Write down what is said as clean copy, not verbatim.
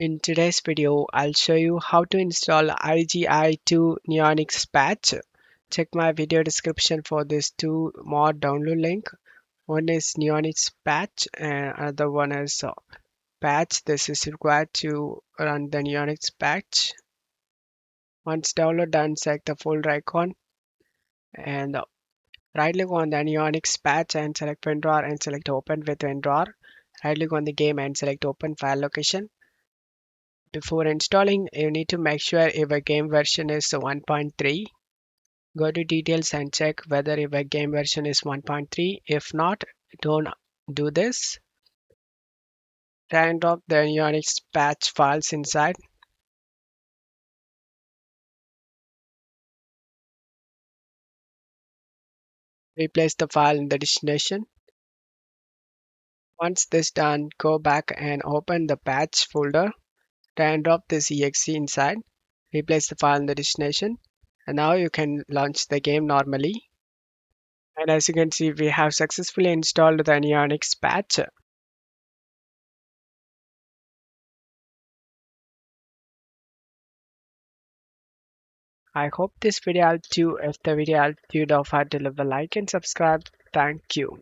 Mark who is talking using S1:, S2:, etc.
S1: In today's video, I'll show you how to install I.G.I to Neonix patch. Check my video description for these two mod download link. One is Neonix patch and another one is patch. This is required to run the Neonix patch. Once download done, select the folder icon and right click on the Neonix patch and select WinRAR and select open with WinRAR. Right click on the game and select open file location. Before installing, you need to make sure your game version is 1.3. Go to details and check whether your game version is 1.3. If not, don't do this. Drag and drop the Neonix patch files inside. Replace the file in the destination. Once this done, go back and open the patch folder. Drag and drop this exe inside. Replace the file in the destination. And now you can launch the game normally. And as you can see, we have successfully installed the Neonix patch. I hope this video helped you. If the video helped you, don't forget to leave a like and subscribe. Thank you.